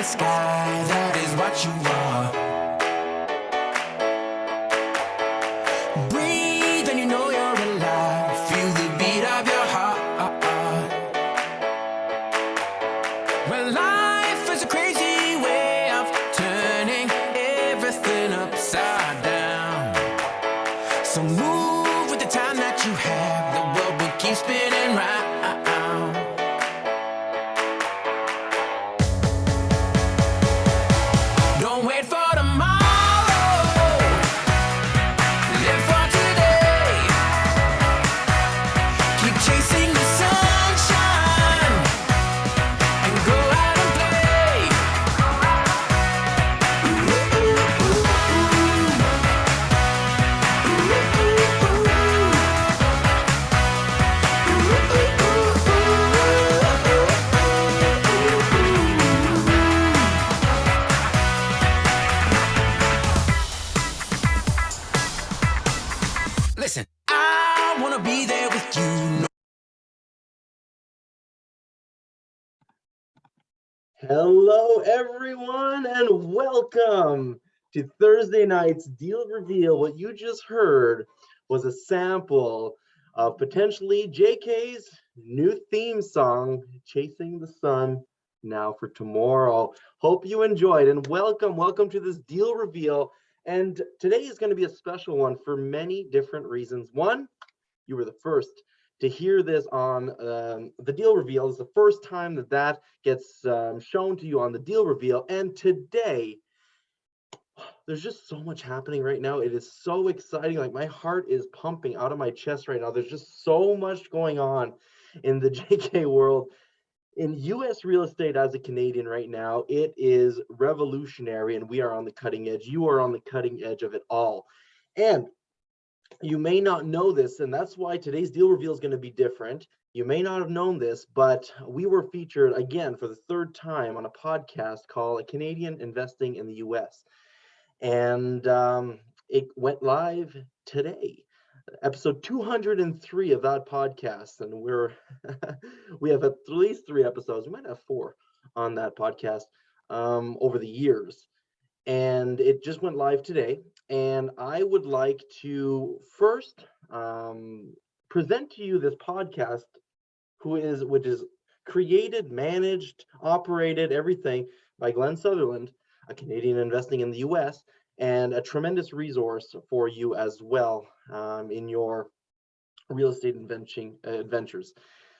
sky, that is what you are. Breathe and you know you're alive. Feel the beat of your heart. Well, life is a crazy way of turning everything upside down. So move with the time that you have. The world will keep spinning round. Don't wait for tomorrow. Live for today. Keep chasing the sunshine and go out and play. Listen, I wanna be there with you. Hello, everyone, and welcome to Thursday night's Deal Reveal. What you just heard was a sample of potentially JK's new theme song, Chasing the Sun, Now for Tomorrow. Hope you enjoyed, and welcome to this Deal Reveal. And today is going to be a special one for many different reasons. One, you were the first to hear this on the Deal Reveal. It's the first time that gets shown to you on the Deal Reveal. And today, there's just so much happening right now. It is so exciting. Like, my heart is pumping out of my chest right now. There's just so much going on in the JK world. In US real estate as a Canadian right now, it is revolutionary, and we are on the cutting edge. You are on the cutting edge of it all. And you may not know this, and that's why today's Deal Reveal is going to be different. You may not have known this, but we were featured again for the third time on a podcast called Canadian Investing in the US. And it went live today, episode 203 of that podcast. And we have at least 3 episodes. We might have 4 on that podcast over the years. And it just went live today. And I would like to first present to you this podcast, which is created, managed, operated, everything by Glen Sutherland, a Canadian investing in the US, and a tremendous resource for you as well in your real estate adventures.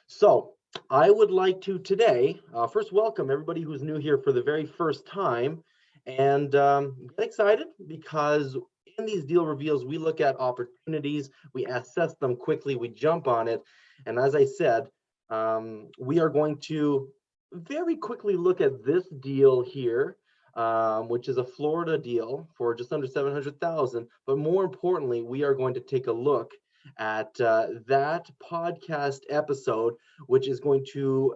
So I would like to today first welcome everybody who's new here for the very first time. And get excited because in these Deal Reveals, we look at opportunities, we assess them quickly, we jump on it. And as I said, we are going to very quickly look at this deal here, which is a Florida deal for just under $700,000. But more importantly, we are going to take a look at that podcast episode, which is going to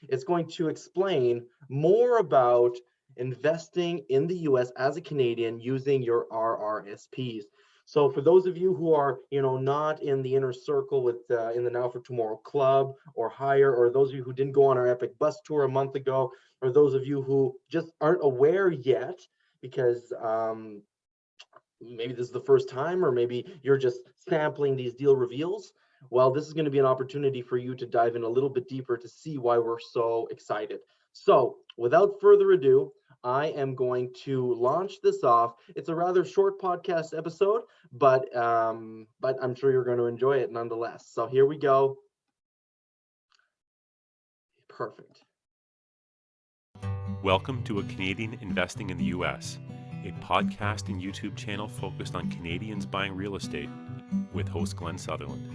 it's going to explain more about investing in the US as a Canadian using your RRSPs. So for those of you who are, not in the inner circle with in the Now for Tomorrow Club or higher, or those of you who didn't go on our epic bus tour a month ago, or those of you who just aren't aware yet because maybe this is the first time, or maybe you're just sampling these Deal Reveals, well, this is going to be an opportunity for you to dive in a little bit deeper to see why we're so excited. So without further ado, I am going to launch this off. It's a rather short podcast episode, but I'm sure you're going to enjoy it nonetheless. So here we go. Perfect. Welcome to A Canadian Investing in the US, a podcast and YouTube channel focused on Canadians buying real estate with host Glen Sutherland.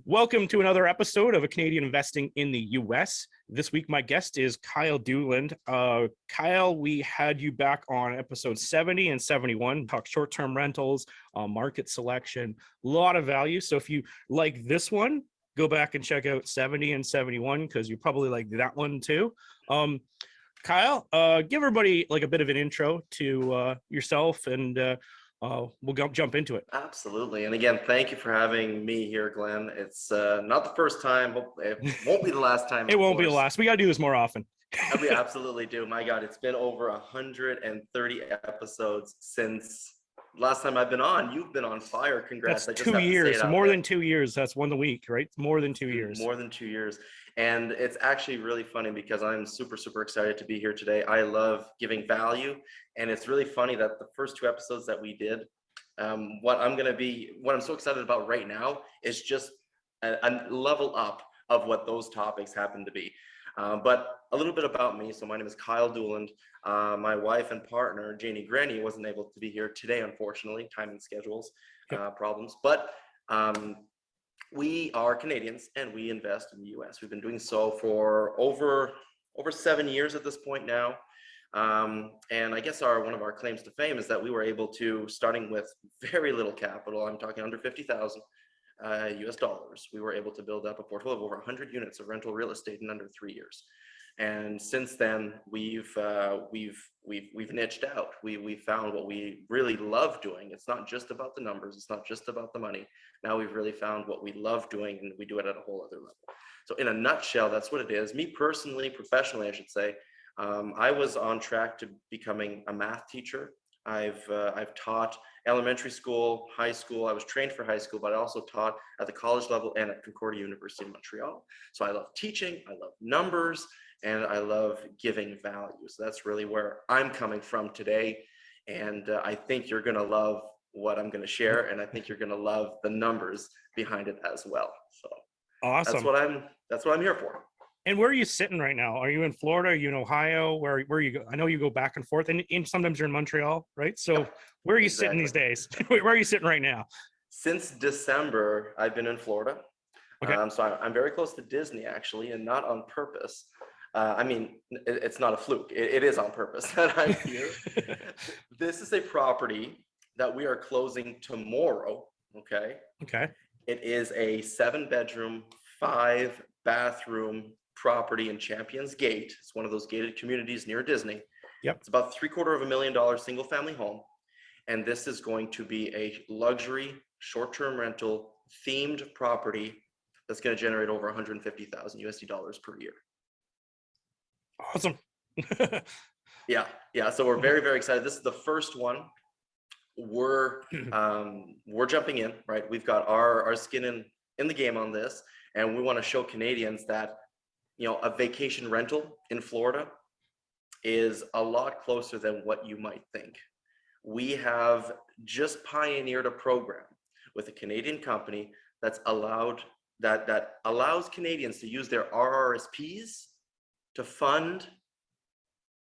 Welcome to another episode of A Canadian Investing in the US. This week, my guest is Kyle Dewland. Kyle, we had you back on episode 70 and 71, talk short-term rentals, market selection, a lot of value. So if you like this one, go back and check out 70 and 71 because you probably like that one too. Kyle, give everybody like a bit of an intro to yourself and we'll jump into it. Absolutely. And again, thank you for having me here, Glenn. It's not the first time. It won't be the last time. It won't be the last. We got to do this more often. We absolutely do. My God, it's been over 130 episodes since last time I've been on. You've been on fire. Congrats. That's I just 2 have to say years, it out more there. than 2 years. That's one a week, right? More than 2 years. More than 2 years. And it's actually really funny because I'm super, super excited to be here today. I love giving value. And it's really funny that the first 2 episodes that we did, what I'm so excited about right now is just a level up of what those topics happen to be. But a little bit about me. So my name is Kyle Dooland. My wife and partner, Janie Grenny, wasn't able to be here today, unfortunately, timing schedules problems. But we are Canadians and we invest in the US. We've been doing so for over 7 years at this point now. And I guess one of our claims to fame is that we were able to, starting with very little capital, I'm talking under 50,000 US dollars, we were able to build up a portfolio of over 100 units of rental real estate in under 3 years. And since then, we've niched out. We found what we really love doing. It's not just about the numbers. It's not just about the money. Now we've really found what we love doing, and we do it at a whole other level. So in a nutshell, that's what it is. Me personally, professionally, I should say, I was on track to becoming a math teacher. I've taught elementary school, high school. I was trained for high school, but I also taught at the college level and at Concordia University in Montreal. So I love teaching, I love numbers, and I love giving value. So that's really where I'm coming from today. And I think you're gonna love what I'm gonna share, and I think you're gonna love the numbers behind it as well. So Awesome. That's what I'm here for. And where are you sitting right now? Are you in Florida? Are you in Ohio? Where you go? I know you go back and forth, and sometimes you're in Montreal, right? So where are you sitting these days? Where are you sitting right now? Since December, I've been in Florida. Okay. So I'm very close to Disney, actually, and not on purpose. I mean, it's not a fluke. It is on purpose that I'm here. This is a property that we are closing tomorrow, okay? Okay. It is a 7-bedroom, 5-bathroom property in Champions Gate. It's one of those gated communities near Disney. Yep. It's about $750,000 single family home. And this is going to be a luxury short-term rental themed property that's going to generate over 150,000 USD dollars per year. Awesome. Yeah. So we're very, very excited. This is the first one. We're jumping in, right? We've got our skin in the game on this, and we want to show Canadians that, you know, a vacation rental in Florida is a lot closer than what you might think. We have just pioneered a program with a Canadian company that allows Canadians to use their RRSPs to fund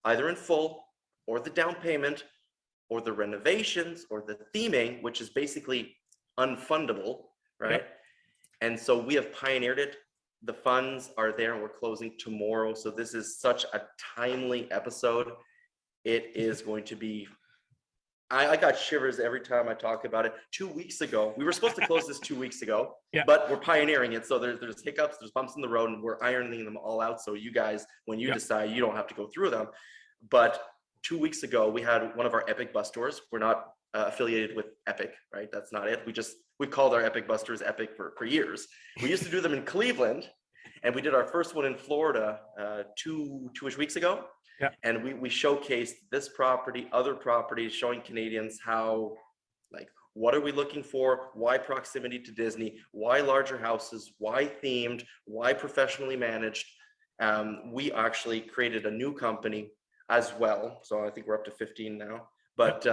either in full or the down payment or the renovations or the theming, which is basically unfundable, right? Yep. And so we have pioneered it. The funds are there and we're closing tomorrow. So this is such a timely episode. It is going to be, I got shivers every time I talk about it. 2 weeks ago, we were supposed to close this 2 weeks ago, but we're pioneering it. So there's hiccups, there's bumps in the road, and we're ironing them all out. So you guys, when you decide, you don't have to go through them. But 2 weeks ago, we had one of our Epic bus tours. We're not affiliated with Epic, right? That's not it. We called our Epic bus tours Epic for years. We used to do them in Cleveland, and we did our first one in Florida two-ish weeks ago. Yeah. And we showcased this property, other properties, showing Canadians how, like, what are we looking for? Why proximity to Disney? Why larger houses? Why themed? Why professionally managed? We actually created a new company as well. So I think we're up to 15 now. But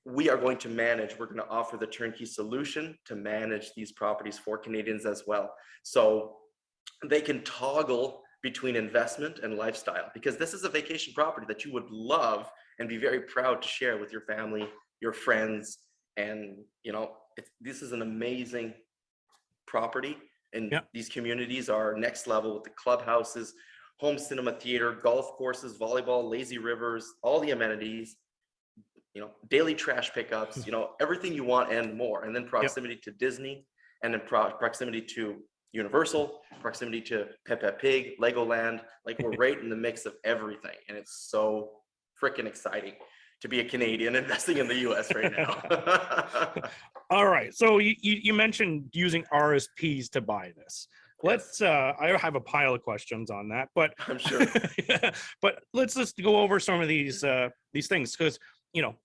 we are going to manage, we're going to offer the turnkey solution to manage these properties for Canadians as well. So they can toggle between investment and lifestyle, because this is a vacation property that you would love and be very proud to share with your family, your friends. And, you know, this is an amazing property. And these communities are next level with the clubhouses, home cinema theater, golf courses, volleyball, lazy rivers, all the amenities, you know, daily trash pickups, you know, everything you want and more. And then proximity to Disney, and then proximity to Universal, proximity to Peppa Pig, Legoland. Like, we're right in the mix of everything. And it's so freaking exciting. to be a Canadian investing in the US right now. All right. So you mentioned using RSPs to buy this. Let's I have a pile of questions on that, but I'm sure. but let's just go over some of these things, because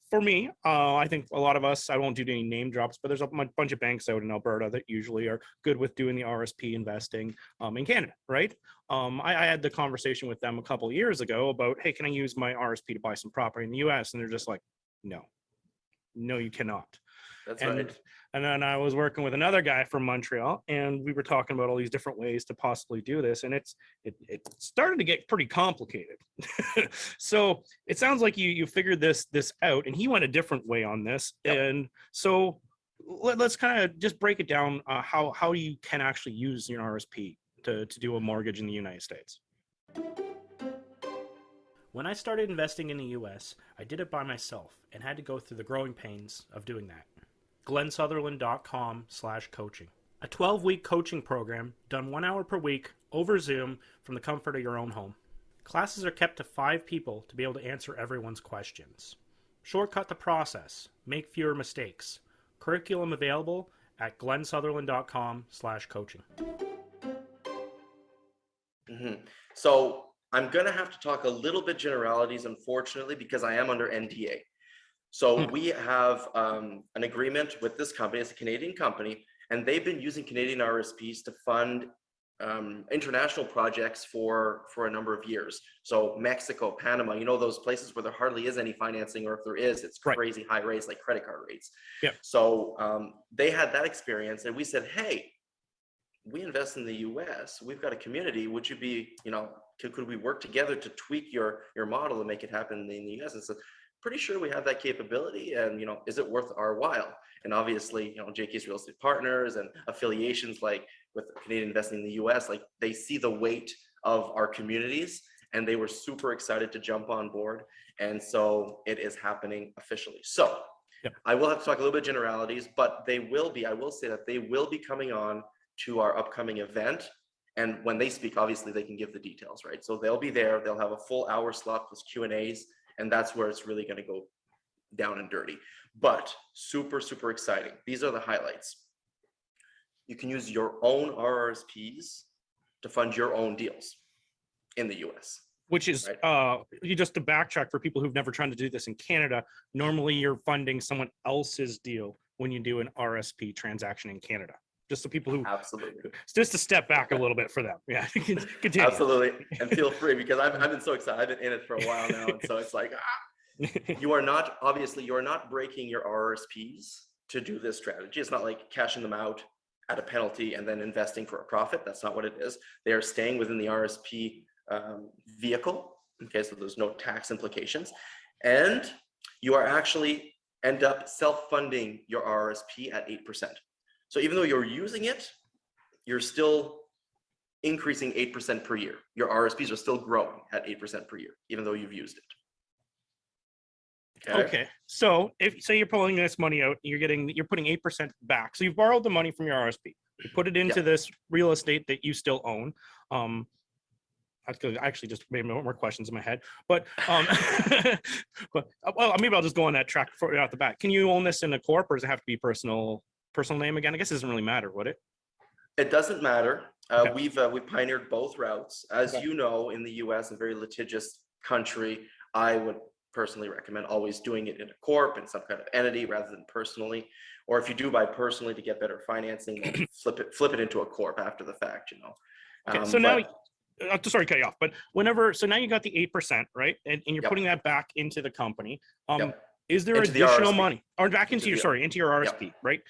for me, I think a lot of us, I won't do any name drops, but there's a bunch of banks out in Alberta that usually are good with doing the RSP investing in Canada, right? I had the conversation with them a couple of years ago about, hey, can I use my RSP to buy some property in the US? And they're just like, no, you cannot. That's right. And then I was working with another guy from Montreal, and we were talking about all these different ways to possibly do this, and it started to get pretty complicated. So it sounds like you figured this out, and he went a different way on this. Yep. And so let's kind of just break it down, how you can actually use your RSP to do a mortgage in the United States. When I started investing in the US, I did it by myself and had to go through the growing pains of doing that. GlenSutherland.com/coaching. A 12-week coaching program done 1 hour per week over Zoom from the comfort of your own home. Classes are kept to 5 people to be able to answer everyone's questions. Shortcut the process. Make fewer mistakes. Curriculum available at GlenSutherland.com/coaching. So I'm going to have to talk a little bit generalities, unfortunately, because I am under NDA. So we have an agreement with this company. It's a Canadian company, and they've been using Canadian RSPs to fund international projects for a number of years. So Mexico, Panama, those places where there hardly is any financing, or if there is, it's crazy high rates, like credit card rates. Yeah. So they had that experience, and we said, hey, we invest in the US, we've got a community, would you be, could we work together to tweak your model and make it happen in the US? And so pretty sure we have that capability, and is it worth our while? And obviously, JK's Real Estate Partners and affiliations like with Canadian investing in the US, like they see the weight of our communities, and they were super excited to jump on board. And so it is happening officially. So I will have to talk a little bit of generalities, but I will say that they will be coming on to our upcoming event. And when they speak, obviously they can give the details, right? So they'll be there, they'll have a full hour slot with Q&As, and that's where it's really going to go down and dirty. But super, super exciting. These are the highlights. You can use your own RRSPs to fund your own deals in the US. Which is, you just to backtrack for people who've never tried to do this in Canada, normally you're funding someone else's deal when you do an RSP transaction in Canada. Just so people who absolutely, just to step back a little bit for them. Yeah, continue. Absolutely, and feel free, because I've been so excited. I've been in it for a while now, and so it's like, you are not breaking your RRSPs to do this strategy. It's not like cashing them out at a penalty and then investing for a profit. That's not what it is. They are staying within the RSP vehicle. Okay, so there's no tax implications, and you are actually end up self-funding your RRSP at 8%. So even though you're using it, you're still increasing 8% per year. Your RSPs are still growing at 8% per year, even though you've used it. Okay. So if say you're pulling this money out, you're putting 8% back. So you've borrowed the money from your RSP. You put it into this real estate that you still own. I actually just made more questions in my head, but well, maybe I'll just go on that track for out the back. Can you own this in a corp, or does it have to be personal name again? I guess it doesn't really matter, would it? It doesn't matter. We've pioneered both routes. As you know, in the US, a very litigious country, I would personally recommend always doing it in a corp, in some kind of entity, rather than personally. Or if you do buy personally to get better financing, then flip it into a corp after the fact. Okay, so now, sorry to cut you off, but so now you got the 8%, right? And you're putting that back into the company. Is there additional money, or back into your RSP, right?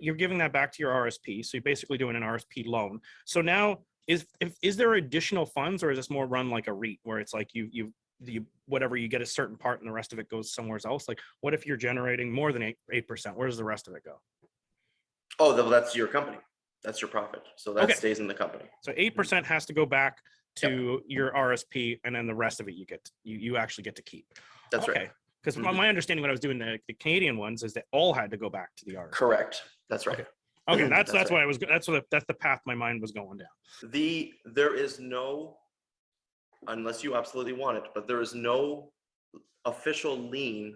You're giving that back to your RSP, so you're basically doing an RSP loan. So now, is there additional funds, or is this more run like a REIT, where it's like you whatever you get a certain part and the rest of it goes somewhere else? Like, what if you're generating more than 8%? Where does the rest of it go? Oh, that's your company. That's your profit. So that stays in the company. So 8% has to go back to your RSP, and then the rest of it you actually get to keep. That's right. Because my understanding when I was doing the Canadian ones is that all had to go back to the RSP. Correct. That's right. Okay. That's why that's the path my mind was going down. There is no, unless you absolutely want it, but there is no official lien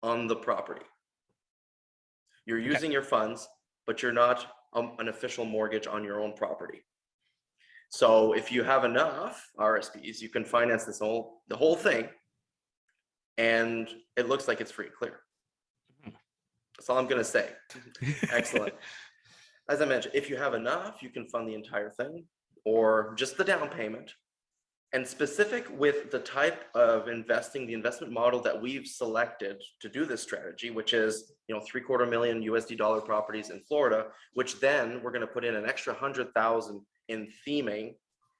on the property. You're Okay. using your funds, but you're not an official mortgage on your own property. So if you have enough RSPs, you can finance the whole thing, and it looks like it's free and clear. That's all I'm going to say. Excellent. As I mentioned, if you have enough, you can fund the entire thing or just the down payment. And specific with the type of investing, the investment model that we've selected to do this strategy, which is, $750,000 USD properties in Florida, which then we're going to put in an extra 100,000 in theming,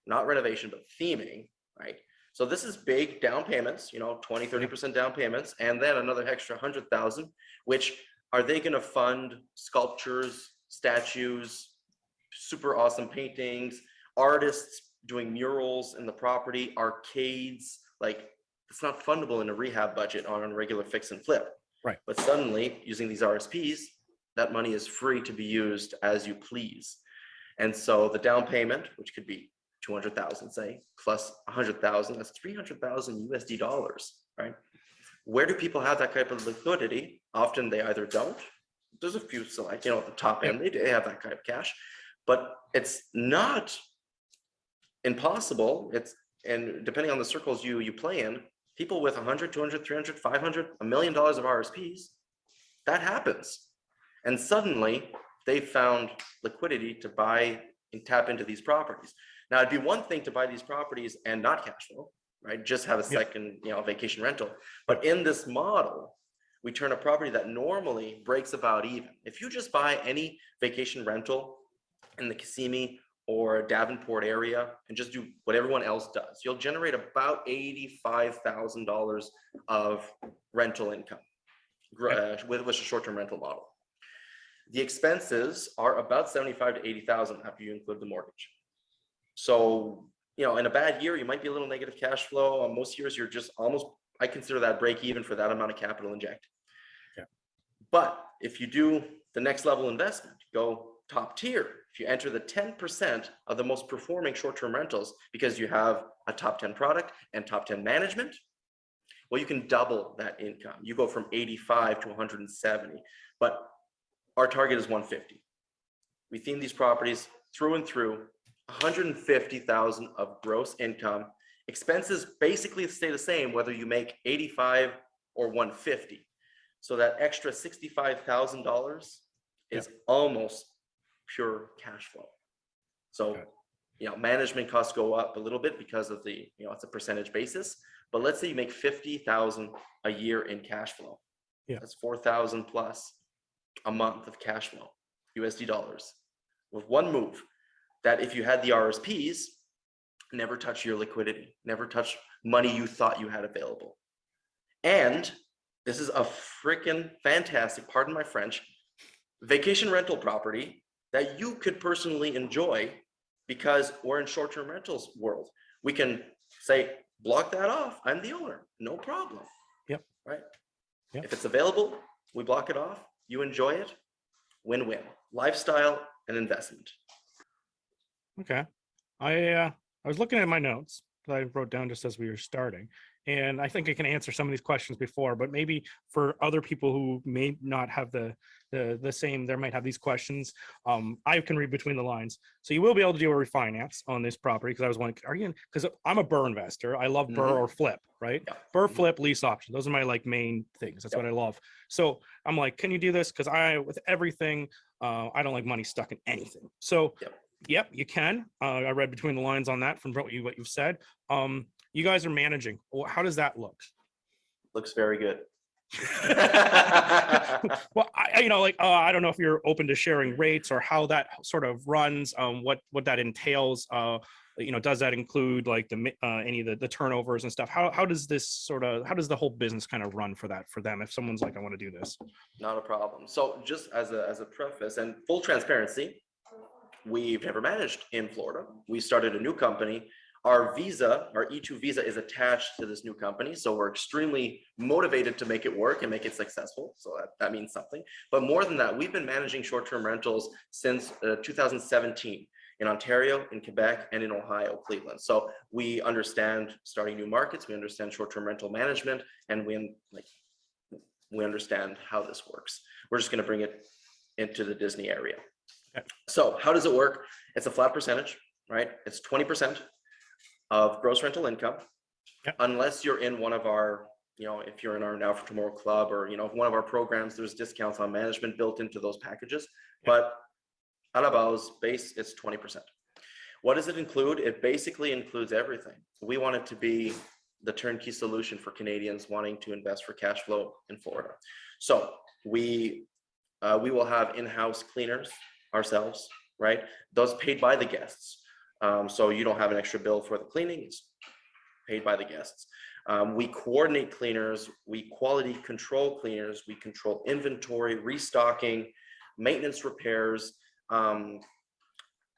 not renovation, but theming, right? So this is big down payments, 20, 30% down payments, and then another extra 100,000, which are they going to fund sculptures, statues, super awesome paintings, artists doing murals in the property, arcades? Like, it's not fundable in a rehab budget on a regular fix and flip. Right. But suddenly, using these RSPs, that money is free to be used as you please. And so the down payment, which could be 200,000, say, plus 100,000, that's 300,000 USD dollars, right? Where do people have that type of liquidity? Often they either don't. There's a few select, at the top end, they have that kind of cash, but it's not impossible. And depending on the circles you play in, people with 100, 200, 300, 500, $1 million of RSPs, that happens. And suddenly they found liquidity to buy and tap into these properties. Now, it'd be one thing to buy these properties and not cash flow, right? Just have a second, vacation rental. But in this model, we turn a property that normally breaks about even. If you just buy any vacation rental in the Kissimmee or Davenport area and just do what everyone else does, you'll generate about $85,000 of rental income with a short-term rental model. The expenses are about 75 to 80,000 after you include the mortgage. So, in a bad year, you might be a little negative cash flow. On most years, you're just almost, I consider that break even for that amount of capital injected. Yeah. But if you do the next level investment, go top tier, if you enter the 10% of the most performing short-term rentals because you have a top 10 product and top 10 management, well, you can double that income. You go from 85 to 170, but our target is 150. We theme these properties through and through, 150,000 of gross income. Expenses basically stay the same whether you make 85 or 150. So that extra $65,000 is almost pure cash flow. So, management costs go up a little bit because of the, it's a percentage basis. But let's say you make 50,000 a year in cash flow. Yeah. That's 4,000 plus a month of cash flow, USD dollars, with one move. That if you had the RSPs, never touch your liquidity, never touch money you thought you had available. And this is a freaking fantastic, pardon my French, vacation rental property that you could personally enjoy because we're in short-term rentals world. We can say, block that off. I'm the owner, no problem. Yep. Right. Yep. If it's available, we block it off. You enjoy it. Win-win. Lifestyle and investment. Okay. I was looking at my notes that I wrote down just as we were starting, and I think I can answer some of these questions before, but maybe for other people who may not have the same, there might have these questions. I can read between the lines. So you will be able to do a refinance on this property, because I was wondering, because I'm a BRRRR investor. I love BRRRR or flip, right? Yeah. BRRRR, flip, lease option. Those are my main things. That's what I love. So I'm like, can you do this? Because with everything, I don't like money stuck in anything. So yep, you can. I read between the lines on that from what you've said. You guys are managing. How does that look? Looks very good. Well, I don't know if you're open to sharing rates or how that sort of runs, what that entails. Does that include any of the turnovers and stuff? How does the whole business kind of run for them if someone's like, I want to do this? Not a problem. So just as a preface and full transparency, we've never managed in Florida. We started a new company. Our visa, our E2 visa, is attached to this new company. So we're extremely motivated to make it work and make it successful. So that means something. But more than that, we've been managing short-term rentals since 2017 in Ontario, in Quebec, and in Ohio, Cleveland. So we understand starting new markets. We understand short-term rental management, and we understand how this works. We're just going to bring it into the Disney area. Okay. So how does it work? It's a flat percentage, right? It's 20% of gross rental income, Yep. unless you're in one of our, if you're in our Now for Tomorrow club, or, one of our programs, there's discounts on management built into those packages. Yep. But à la base, base, it's 20%. What does it include? It basically includes everything. We want it to be the turnkey solution for Canadians wanting to invest for cash flow in Florida. So we will have in-house cleaners ourselves, right? Those paid by the guests. So you don't have an extra bill for the cleaning, it's paid by the guests. We coordinate cleaners, we quality control cleaners, we control inventory, restocking, maintenance repairs.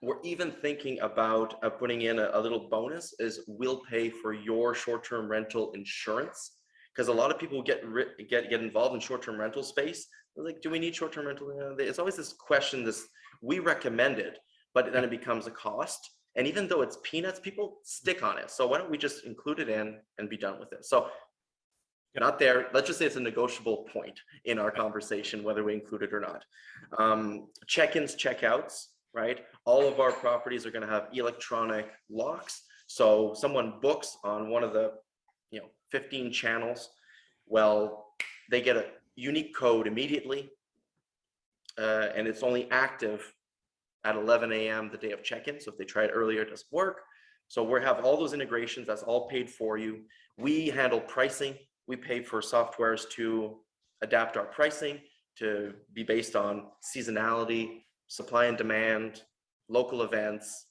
We're even thinking about putting in a little bonus is we'll pay for your short-term rental insurance, because a lot of people get involved in short-term rental space. They're like, do we need short-term rental? It's always this question, we recommend it, but then it becomes a cost. And even though it's peanuts, people stick on it. So why don't we just include it in and be done with it? So not there, let's just say it's a negotiable point in our conversation, whether we include it or not. Check-ins, check-outs, right? All of our properties are going to have electronic locks. So someone books on one of the 15 channels, well, they get a unique code immediately, and it's only active at 11 a.m. the day of check-in. So if they try it earlier, it doesn't work. So we have all those integrations. That's all paid for you. We handle pricing. We pay for softwares to adapt our pricing to be based on seasonality, supply and demand, local events,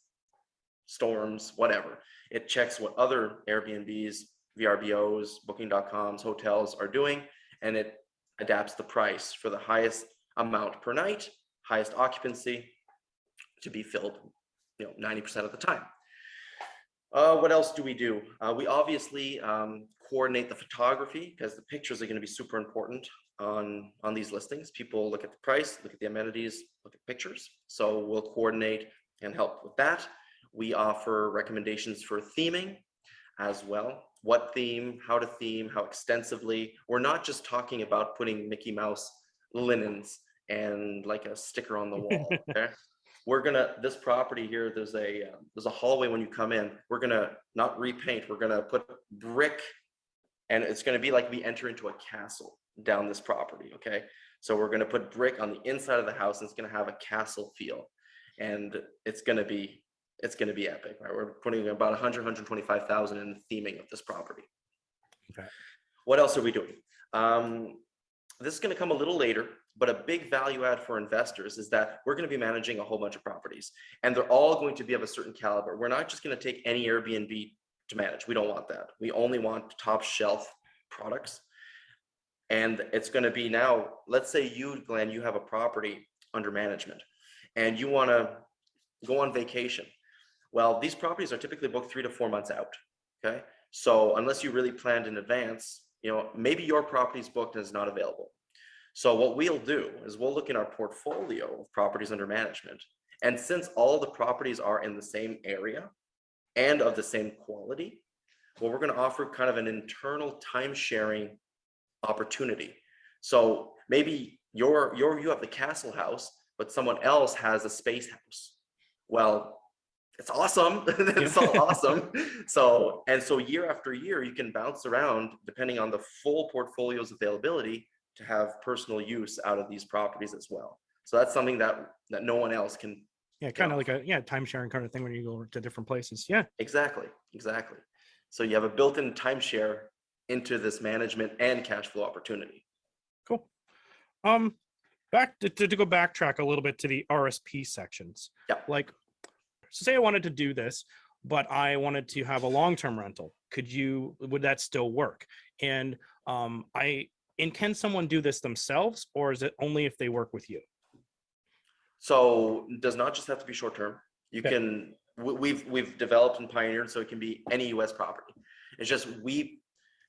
storms, whatever. It checks what other Airbnbs, VRBOs, Booking.coms, hotels are doing, and it adapts the price for the highest amount per night, highest occupancy to be filled 90% of the time. What else do we do? We obviously coordinate the photography, because the pictures are going to be super important on these listings. People look at the price, look at the amenities, look at pictures. So we'll coordinate and help with that. We offer recommendations for theming as well. What theme, how to theme, how extensively. We're not just talking about putting Mickey Mouse linens and like a sticker on the wall. Okay. This property here, there's a hallway when you come in. We're gonna not repaint, we're gonna put brick, and it's gonna be like we enter into a castle down this property, okay? So we're gonna put brick on the inside of the house, and it's gonna have a castle feel, and it's gonna be epic, right? We're putting about 125,000 in the theming of this property. Okay. What else are we doing? This is gonna come a little later, but a big value add for investors is that we're going to be managing a whole bunch of properties, and they're all going to be of a certain caliber. We're not just going to take any Airbnb to manage. We don't want that. We only want top shelf products. And it's going to be now, let's say you, Glenn, you have a property under management and you want to go on vacation. Well, these properties are typically booked 3 to 4 months out. Okay. So unless you really planned in advance, maybe your property is booked and is not available. So what we'll do is we'll look in our portfolio of properties under management. And since all the properties are in the same area and of the same quality, well, we're going to offer kind of an internal time sharing opportunity. So maybe you have the castle house, but someone else has a space house. Well, it's awesome. It's all awesome. So year after year, you can bounce around depending on the full portfolio's availability to have personal use out of these properties as well. So that's something that no one else can. Yeah, kind of like a time sharing kind of thing when you go to different places. Yeah, exactly. So you have a built-in timeshare into this management and cash flow opportunity. Cool. Back to go backtrack a little bit to the RSP sections. Yeah. Like, so say I wanted to do this, but I wanted to have a long-term rental. Would that still work? And can someone do this themselves, or is it only if they work with you? So it does not just have to be short-term. You can, we've developed and pioneered, so it can be any US property. It's just, we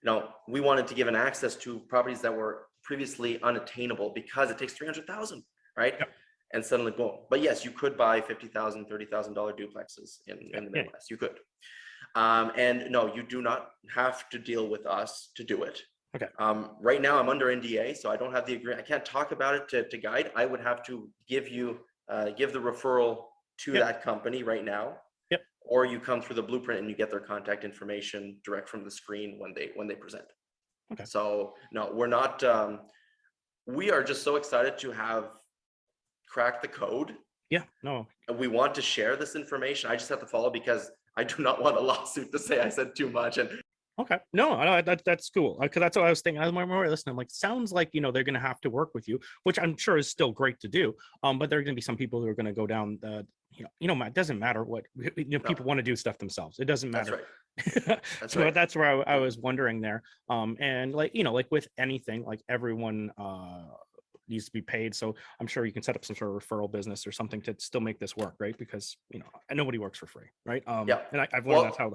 wanted to give an access to properties that were previously unattainable because it takes 300,000, right? Yep. And suddenly boom. But yes, you could buy $50,000, $30,000 duplexes in the Midwest. You could. And no, you do not have to deal with us to do it. Okay. Right now I'm under NDA, so I don't have the agreement. I can't talk about it to guide. I would have to give the referral to Yep. that company right now. Yep. Or you come through the blueprint and you get their contact information direct from the screen when they present. Okay. So no, we're not. We are just so excited to have cracked the code. Yeah. No. And we want to share this information. I just have to follow because I do not want a lawsuit to say I said too much. And Okay. No, that's cool. Because that's what I was thinking. I was more listening. I'm like, sounds like, they're going to have to work with you, which I'm sure is still great to do. But there are going to be some people who are going to go down the, it doesn't matter what, people want to do stuff themselves. It doesn't that's matter. right. That's So right. that's where I was wondering there. And like, like with anything, like everyone needs to be paid. So I'm sure you can set up some sort of referral business or something to still make this work, right? Because, nobody works for free, right? Yeah. And I've learned Well, that's how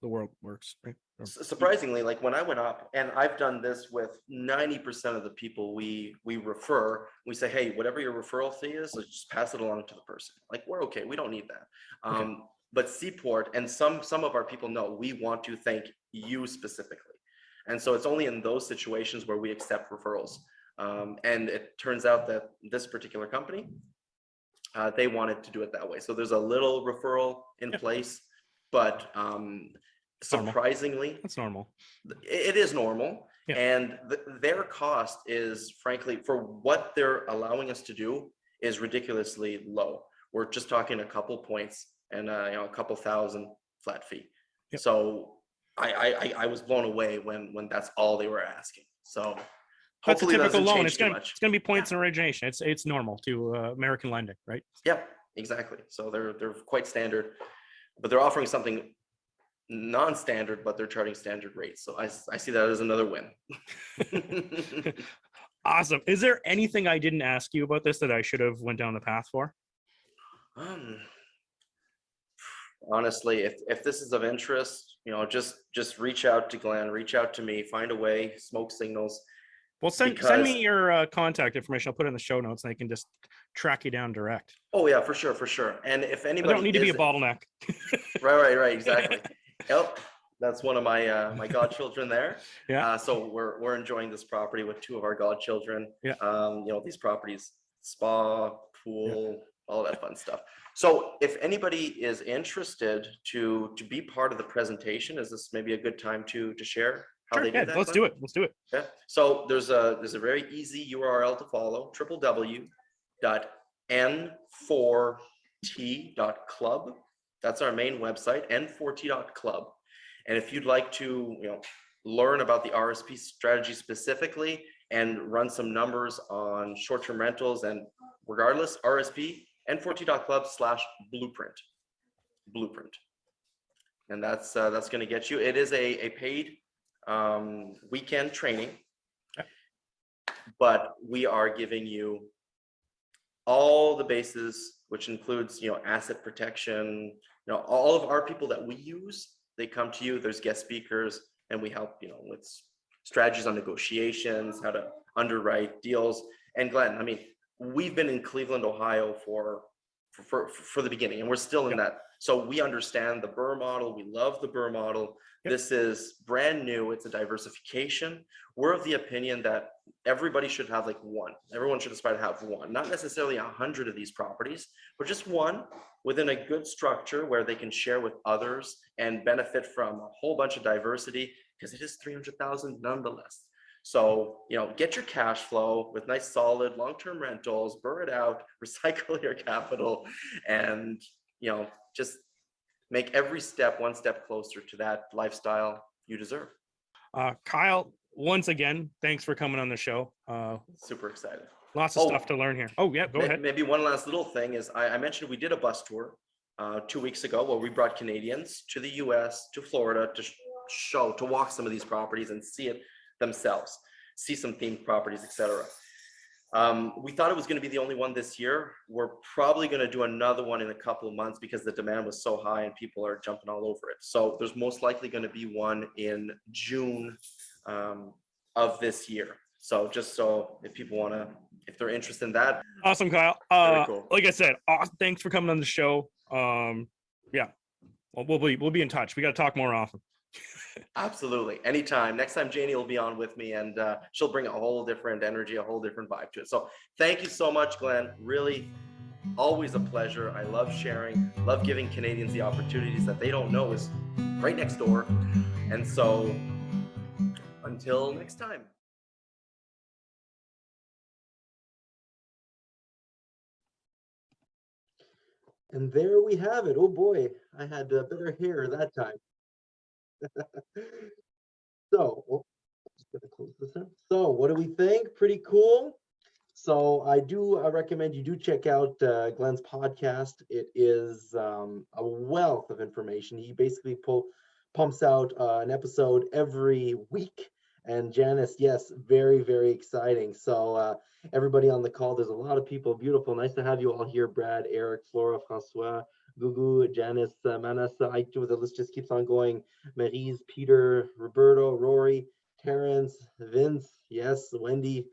the world works, right? surprisingly, like when I went up, and I've done this with 90% of the people we refer, we say, hey, whatever your referral fee is, let's just pass it along to the person. Like, we're okay, we don't need that. Okay. But Seaport and some of our people know we want to thank you specifically. And so it's only in those situations where we accept referrals. And it turns out that this particular company, they wanted to do it that way. So there's a little referral in place, but surprisingly, That's normal. it is normal. Yeah. And their cost is, frankly, for what they're allowing us to do, is ridiculously low. We're just talking a couple points and a couple thousand flat fee. Yep. So I was blown away when that's all they were asking. So That's a hopefully that typical doesn't loan. change It's too gonna much. be points in origination. It's normal to American lending, right? Yeah, exactly. So they're quite standard, but they're offering something non-standard, but they're charging standard rates. So I see that as another win. Awesome. Is there anything I didn't ask you about this that I should have went down the path for? Honestly, if this is of interest, just reach out to Glen, reach out to me, find a way, smoke signals. Well, send me your contact information. I'll put it in the show notes and I can just track you down direct. Oh yeah, for sure. And if I anybody don't need to be a bottleneck. Right, exactly. Yep, that's one of my my godchildren there. Yeah. So we're enjoying this property with two of our godchildren. Yeah. These properties, spa, pool, all that fun stuff. So if anybody is interested to be part of the presentation, is this maybe a good time to share how Sure, they do that? let's Glenn? do it. Let's do it. Yeah. So there's a very easy URL to follow: www.n4t.club. That's our main website, n4t.club. And if you'd like to, learn about the RSP strategy specifically and run some numbers on short-term rentals and regardless, RSP, n4t.club/blueprint. And that's going to get you. It is a paid weekend training, but we are giving you all the bases, which includes, asset protection, all of our people that we use, they come to you, there's guest speakers, and we help, with strategies on negotiations, how to underwrite deals. And Glenn, I mean, we've been in Cleveland, Ohio for the beginning, and we're still in that. So we understand the BRRRR model. We love the BRRRR model. Yep. This is brand new. It's a diversification. We're of the opinion that everybody should have like one. Everyone should aspire to have one, not necessarily 100 of these properties, but just one within a good structure where they can share with others and benefit from a whole bunch of diversity, because it is 300,000 nonetheless. So, get your cash flow with nice, solid, long-term rentals, BRRRR it out, recycle your capital, and, just make every step one step closer to that lifestyle you deserve. Kyle, once again, thanks for coming on the show. Super excited. Lots of stuff to learn here. Oh, yeah, go ahead. Maybe one last little thing is I mentioned we did a bus tour 2 weeks ago where we brought Canadians to the US, to Florida, to walk some of these properties and see it themselves, see some themed properties, etc. We thought it was going to be the only one this year. We're probably going to do another one in a couple of months because the demand was so high and people are jumping all over it. So there's most likely going to be one in June of this year. So just so if people want to, if they're interested in that. Awesome, Kyle. Cool. Like I said, thanks for coming on the show. Yeah, well, we'll be in touch. We got to talk more often. Absolutely. Anytime. Next time Janie will be on with me, and she'll bring a whole different energy, a whole different vibe to it. So thank you so much, Glenn. Really, always a pleasure. I love sharing, love giving Canadians the opportunities that they don't know is right next door. And so until next time. And there we have it. Oh boy, I had better hair that time. So, oh, just gonna close this in. So, what do we think? Pretty cool. So, I do recommend you do check out Glenn's podcast. It is a wealth of information. He basically pumps out an episode every week. And Janice, yes, very, very exciting. So, everybody on the call, there's a lot of people. Beautiful. Nice to have you all here. Brad, Eric, Flora, Francois, Gugu, Janice, Manas, the list just keeps on going. Maryse, Peter, Roberto, Rory, Terrence, Vince, yes, Wendy.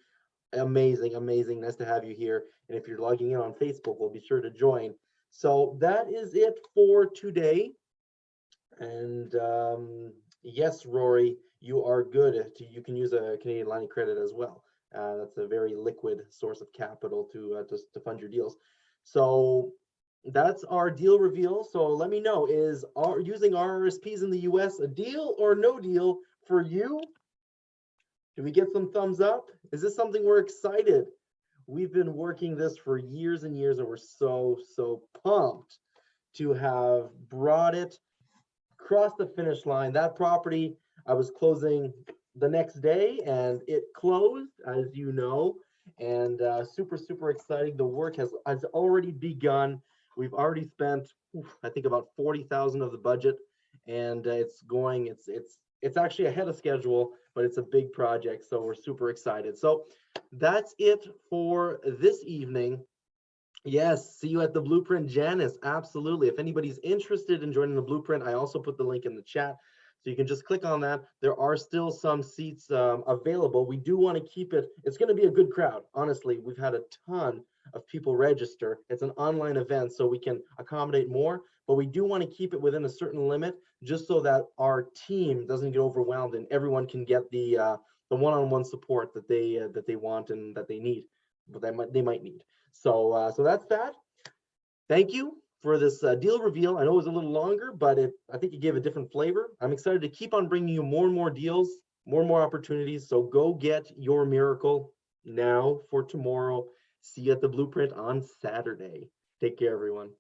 Amazing, amazing. Nice to have you here. And if you're logging in on Facebook, we'll be sure to join. So that is it for today. And yes, Rory, you are good. You can use a Canadian line of credit as well. That's a very liquid source of capital to fund your deals. So that's our deal reveal. So let me know, is using RRSPs in the US a deal or no deal for you? Do we get some thumbs up? Is this something we're excited? We've been working this for years and years, and we're so pumped to have brought it across the finish line. That property, I was closing the next day, and it closed, as you know, and super exciting. The work has already begun. We've already spent, I think, about 40,000 of the budget, and it's actually ahead of schedule, but it's a big project, so we're super excited. So that's it for this evening. Yes, see you at the Blueprint, Janice. Absolutely. If anybody's interested in joining the Blueprint, I also put the link in the chat. So you can just click on that. There are still some seats available. We do want to keep it. It's going to be a good crowd. Honestly, we've had a ton of people register. It's an online event, so we can accommodate more, but we do want to keep it within a certain limit just so that our team doesn't get overwhelmed and everyone can get the one-on-one support that they want and that they need, but they might need. So that's that. Thank you for this deal reveal. I know it was a little longer, but I think it gave a different flavor. I'm excited to keep on bringing you more and more deals, more and more opportunities. So go get your miracle now for tomorrow. See you at the Blueprint on Saturday. Take care, everyone.